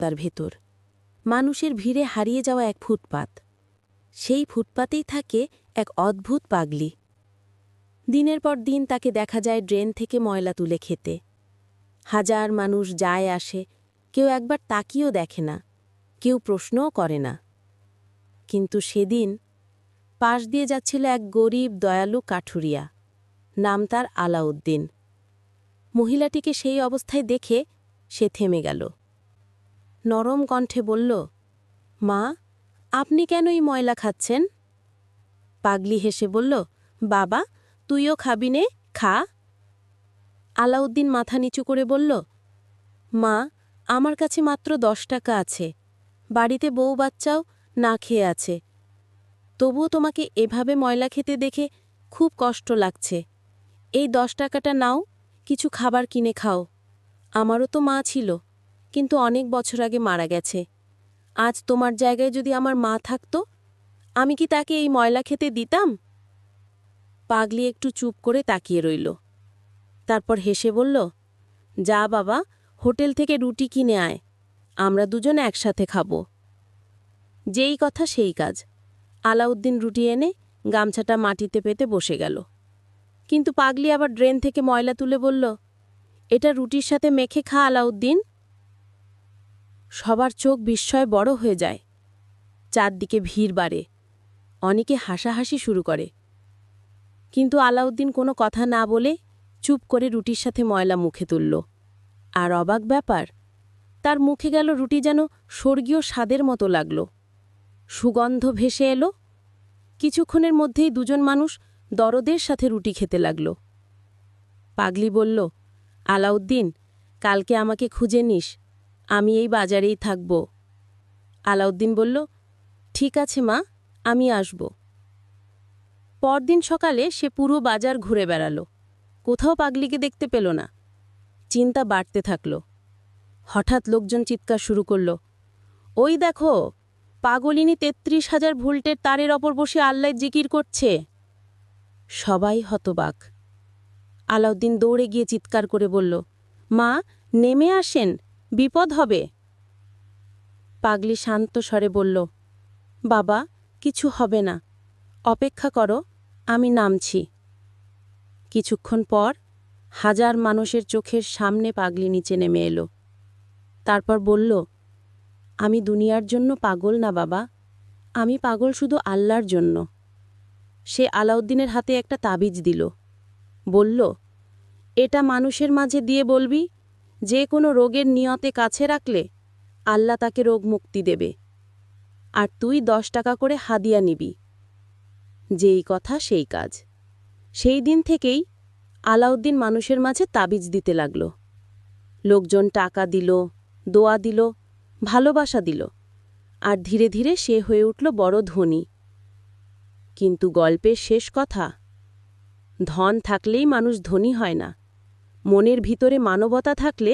তার ভেতর মানুষের ভিড়ে হারিয়ে যাওয়া এক ফুটপাত। সেই ফুটপাতেই থাকে এক অদ্ভুত পাগলি। দিনের পর দিন তাকে দেখা যায় ড্রেন থেকে ময়লা তুলে খেতে। হাজার মানুষ যায় আসে, কেউ একবার তাকিয়েও দেখে না, কেউ প্রশ্নও করে না। কিন্তু সেদিন পাশ দিয়ে যাচ্ছিল এক গরিব দয়ালু কাঠুরিয়া, নাম তার আলাউদ্দিন। মহিলাটিকে সেই অবস্থায় দেখে সে থেমে গেল। নরম কণ্ঠে বলল, মা, আপনি কেন এই ময়লা খাচ্ছেন? পাগলি হেসে বলল, বাবা, তুইও খাবি নে, খা। আলাউদ্দিন মাথা নিচু করে বলল, মা, আমার কাছে মাত্র 10 টাকা আছে, বাড়িতে বউ বাচ্চাও না খেয়ে আছে, তবুও তোমাকে এভাবে ময়লা খেতে দেখে খুব কষ্ট লাগছে। এই 10 টাকাটা নাও, কিছু খাবার কিনে খাও। আমারও তো মা ছিল, কিন্তু অনেক বছর আগে মারা গেছে। আজ তোমার জায়গায় যদি আমার মা থাকত, আমি কি তাকে এই ময়লা খেতে দিতাম? পাগলি একটু চুপ করে তাকিয়ে রইল। তারপর হেসে বলল, যা বাবা, হোটেল থেকে রুটি কিনে আয়, আমরা দুজন একসাথে খাব। যেই কথা সেই কাজ। আলাউদ্দিন রুটি এনে গামছাটা মাটিতে পেতে বসে গেল। কিন্তু পাগলি আবার ড্রেন থেকে ময়লা তুলে বলল, এটা রুটির সাথে মেখে খা আলাউদ্দিন। সবার চোখ বিস্ময়ে বড় হয়ে যায়। চারদিকে ভিড় বাড়ে, অনেকে হাসাহাসি শুরু করে। কিন্তু আলাউদ্দিন কোনো কথা না বলে চুপ করে রুটির সাথে ময়লা মুখে তুলল। আর অবাক ব্যাপার, তার মুখে গেল রুটি যেন স্বর্গীয় স্বাদের মতো লাগল। সুগন্ধ ভেসে এলো। কিছুক্ষণের মধ্যেই দুজন মানুষ দরদের সাথে রুটি খেতে লাগল। পাগলি বলল, আলাউদ্দিন, কালকে আমাকে খুঁজে নিস, আমি এই বাজারেই থাকব। আলাউদ্দিন বলল, ঠিক আছে মা, আমি আসব। পরদিন সকালে সে পুরো বাজার ঘুরে বেড়াল, কোথাও পাগলিকে দেখতে পেল না। চিন্তা বাড়তে থাকল। হঠাৎ লোকজন চিৎকার শুরু করল, ওই দেখো, পাগলিনী 33,000 ভোল্টের তারের ওপর বসে আল্লাহ জিকির করছে। সবাই হতবাক। আলাউদ্দিন দৌড়ে গিয়ে চিৎকার করে বলল, মা, নেমে আসেন, বিপদ হবে। পাগলি শান্ত স্বরে বলল, বাবা, কিছু হবে না, অপেক্ষা করো, আমি নামছি। কিছুক্ষণ পর হাজার মানুষের চোখের সামনে পাগলি নিচে নেমে এলো। তারপর বলল, আমি দুনিয়ার জন্য পাগল না বাবা, আমি পাগল শুধু আল্লাহর জন্য। সে আলাউদ্দিনের হাতে একটা তাবিজ দিল, বলল, এটা মানুষের মাঝে দিয়ে বলবি, যে কোনো রোগের নিয়তে কাছে রাখলে আল্লাহ তাকে রোগ মুক্তি দেবে, আর তুই 10 টাকা করে হাদিয়া নিবি। যেই কথা সেই কাজ। সেই দিন থেকেই আলাউদ্দিন মানুষের মাঝে তাবিজ দিতে লাগল। লোকজন টাকা দিল, দোয়া দিল, ভালোবাসা দিল, আর ধীরে ধীরে সে হয়ে উঠল বড় ধনী। কিন্তু গল্পের শেষ কথা, ধন থাকলেই মানুষ ধনী হয় না, মনের ভিতরে মানবতা থাকলে